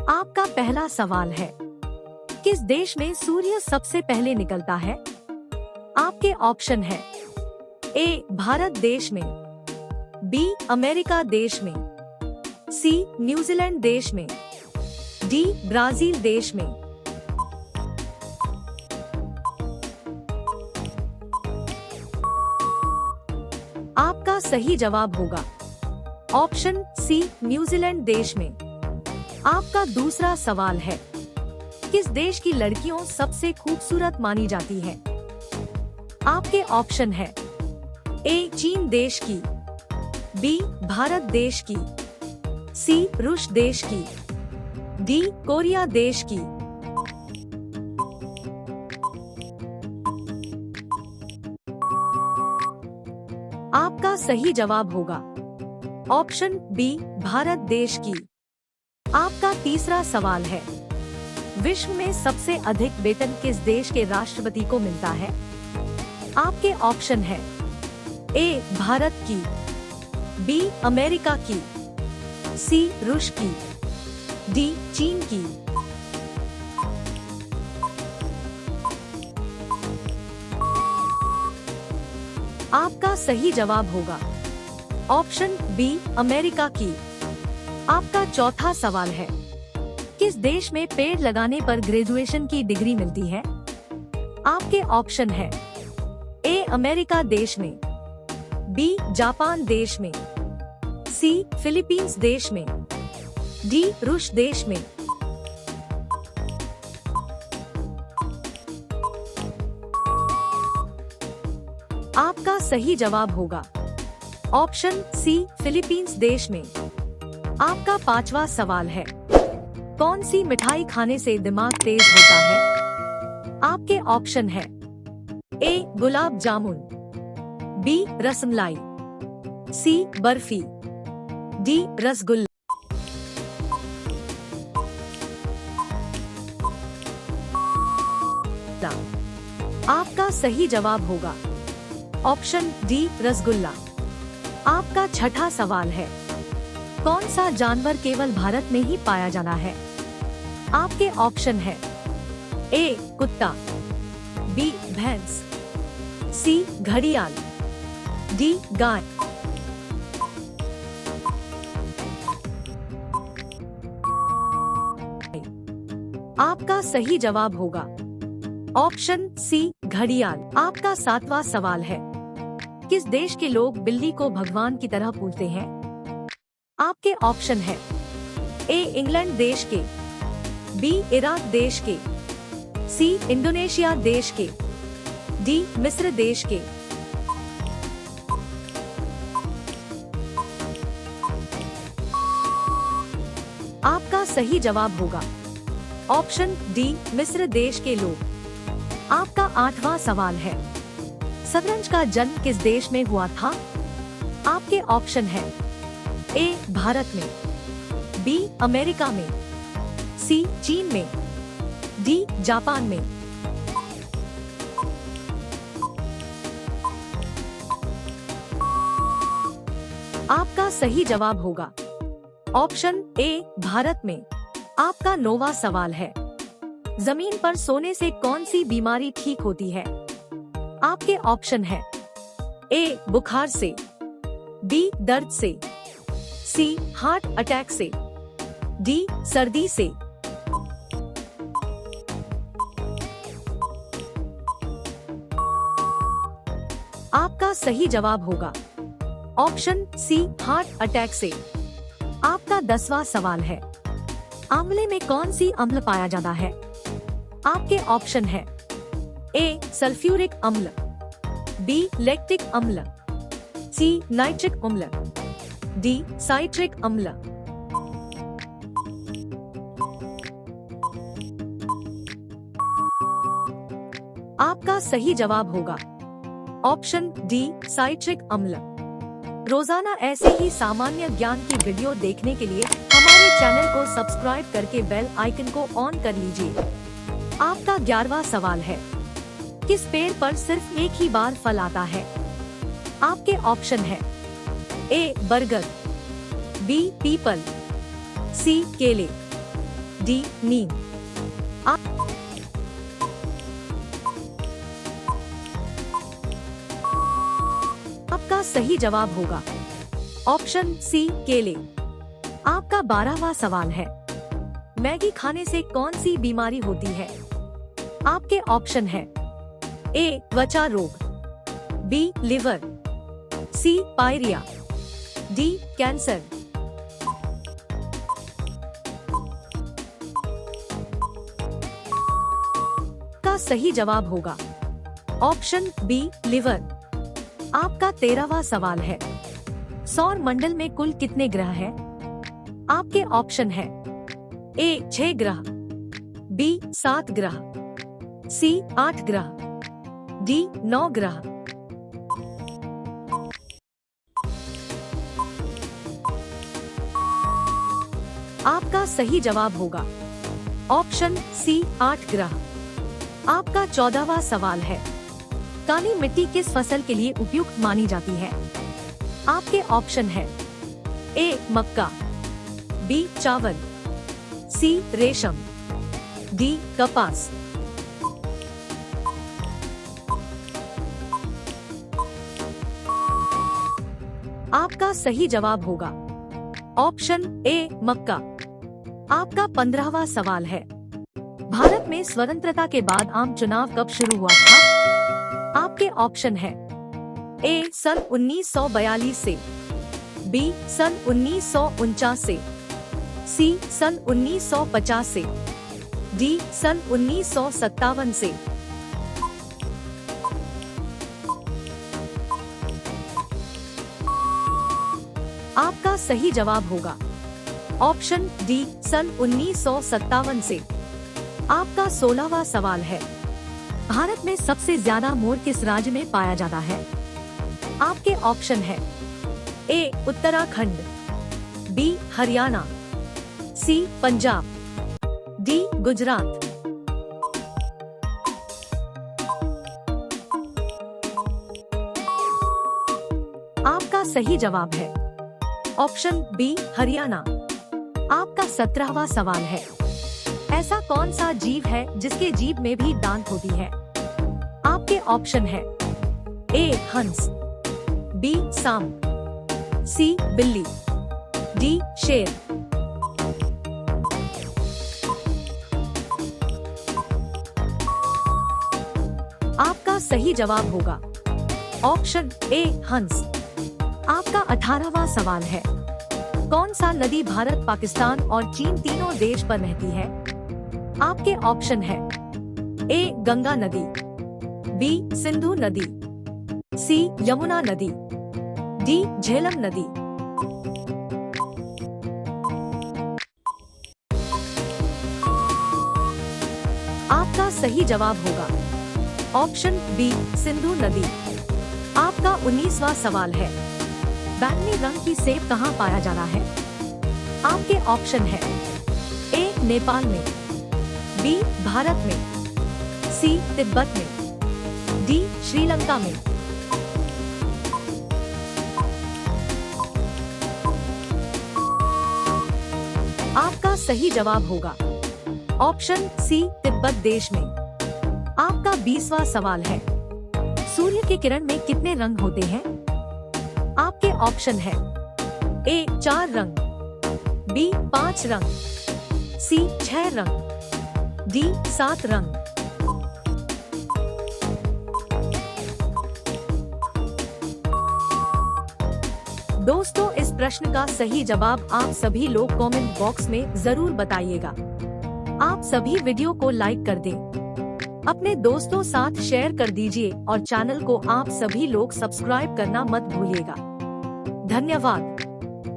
आपका पहला सवाल है, किस देश में सूर्य सबसे पहले निकलता है? आपके ऑप्शन है ए भारत देश में, बी अमेरिका देश में, सी न्यूजीलैंड देश में, डी ब्राजील देश में। आपका सही जवाब होगा ऑप्शन सी न्यूजीलैंड देश में। आपका दूसरा सवाल है, किस देश की लड़कियों सबसे खूबसूरत मानी जाती हैं? आपके ऑप्शन है ए चीन देश की, बी भारत देश की, सी रूस देश की, डी कोरिया देश की। आपका सही जवाब होगा ऑप्शन बी भारत देश की। आपका तीसरा सवाल है, विश्व में सबसे अधिक वेतन किस देश के राष्ट्रपति को मिलता है? आपके ऑप्शन है ए भारत की, बी अमेरिका की, सी रूस की, डी चीन की। आपका सही जवाब होगा ऑप्शन बी अमेरिका की। आपका चौथा सवाल है, किस देश में पेड़ लगाने पर ग्रेजुएशन की डिग्री मिलती है? आपके ऑप्शन है ए अमेरिका देश में, बी जापान देश में, सी फिलीपींस देश में, डी रूस देश में। आपका सही जवाब होगा ऑप्शन सी फिलीपींस देश में। आपका पांचवा सवाल है, कौन सी मिठाई खाने से दिमाग तेज होता है? आपके ऑप्शन है ए गुलाब जामुन, बी रसमलाई, सी बर्फी, डी रसगुल्ला। आपका सही जवाब होगा ऑप्शन डी रसगुल्ला। आपका छठा सवाल है, कौन सा जानवर केवल भारत में ही पाया जाना है? आपके ऑप्शन है ए कुत्ता, बी भैंस, सी घड़ियाल, डी गाय। आपका सही जवाब होगा ऑप्शन सी घड़ियाल। आपका सातवां सवाल है, किस देश के लोग बिल्ली को भगवान की तरह पूजते हैं? आपके ऑप्शन है ए इंग्लैंड देश के, बी इराक देश के, सी इंडोनेशिया देश के, डी मिस्र देश के। आपका सही जवाब होगा ऑप्शन डी मिस्र देश के लोग। आपका आठवां सवाल है, शतरंज का जन्म किस देश में हुआ था? आपके ऑप्शन है ए भारत में, बी अमेरिका में, सी चीन में, डी जापान में। आपका सही जवाब होगा ऑप्शन ए भारत में। आपका नौवां सवाल है, जमीन पर सोने से कौन सी बीमारी ठीक होती है? आपके ऑप्शन है ए बुखार से, बी दर्द से, सी हार्ट अटैक से, डी सर्दी से। आपका सही जवाब होगा ऑप्शन सी हार्ट अटैक से। आपका 10वां सवाल है, आंवले में कौन सी अम्ल पाया जाता है? आपके ऑप्शन है ए सल्फ्यूरिक अम्ल, बी लैक्टिक अम्ल, सी नाइट्रिक अम्ल, डी साइट्रिक अम्ल। आपका सही जवाब होगा ऑप्शन डी साइट्रिक अम्ल। रोजाना ऐसे ही सामान्य ज्ञान की वीडियो देखने के लिए हमारे चैनल को सब्सक्राइब करके बेल आइकन को ऑन कर लीजिए। आपका 11वां सवाल है, किस पेड़ पर सिर्फ एक ही बार फल आता है? आपके ऑप्शन है ए बरगद, बी पीपल, सी केले, डी नींद। आपका सही जवाब होगा ऑप्शन सी केले। आपका 12वां सवाल है, मैगी खाने से कौन सी बीमारी होती है? आपके ऑप्शन है ए त्वचा रोग, बी लिवर, सी पायरिया, डी कैंसर। का सही जवाब होगा ऑप्शन बी लिवर। आपका 13वां सवाल है, सौर मंडल में कुल कितने ग्रह हैं? आपके ऑप्शन है ए 6 ग्रह, बी 7 ग्रह, सी 8 ग्रह, डी 9 ग्रह। आपका सही जवाब होगा ऑप्शन सी 8 ग्रह। आपका 14वां सवाल है, काली मिट्टी किस फसल के लिए उपयुक्त मानी जाती है? आपके ऑप्शन है ए मक्का, बी चावल, सी रेशम, डी कपास। आपका सही जवाब होगा ऑप्शन ए मक्का। आपका 15वां सवाल है, भारत में स्वतंत्रता के बाद आम चुनाव कब शुरू हुआ था? आपके ऑप्शन है ए सन 1942 से, बी सन 1949 से, सी सन 1950 से, डी सन 1957 से। आपका सही जवाब होगा ऑप्शन डी सन 1957 से। आपका 16वां सवाल है, भारत में सबसे ज्यादा मोर किस राज्य में पाया जाता है? आपके ऑप्शन है ए उत्तराखंड, बी हरियाणा, सी पंजाब, डी गुजरात। आपका सही जवाब है ऑप्शन बी हरियाणा। आपका 17वां सवाल है, ऐसा कौन सा जीव है जिसके जीभ में भी दांत होती है? आपके ऑप्शन है ए हंस, बी सांप, सी बिल्ली, डी शेर। आपका सही जवाब होगा ऑप्शन ए हंस। आपका 18वां सवाल है, कौन सा नदी भारत, पाकिस्तान और चीन तीनों देश पर बहती है? आपके ऑप्शन है ए गंगा नदी, बी सिंधु नदी, सी यमुना नदी, डी झेलम नदी। आपका सही जवाब होगा ऑप्शन बी सिंधु नदी। आपका 19वां सवाल है, बैंगनी रंग की सेब कहाँ पाया जाता है? आपके ऑप्शन है ए नेपाल में, बी भारत में, सी तिब्बत में, डी श्रीलंका में। आपका सही जवाब होगा ऑप्शन सी तिब्बत देश में। आपका 20वां सवाल है, सूर्य की किरण में कितने रंग होते हैं? आपके ऑप्शन है ए 4 रंग, बी 5 रंग, सी 6 रंग, डी 7 रंग। दोस्तों, इस प्रश्न का सही जवाब आप सभी लोग कमेंट बॉक्स में जरूर बताइएगा। आप सभी वीडियो को लाइक कर दें, अपने दोस्तों साथ शेयर कर दीजिए और चैनल को आप सभी लोग सब्सक्राइब करना मत भूलिएगा। धन्यवाद।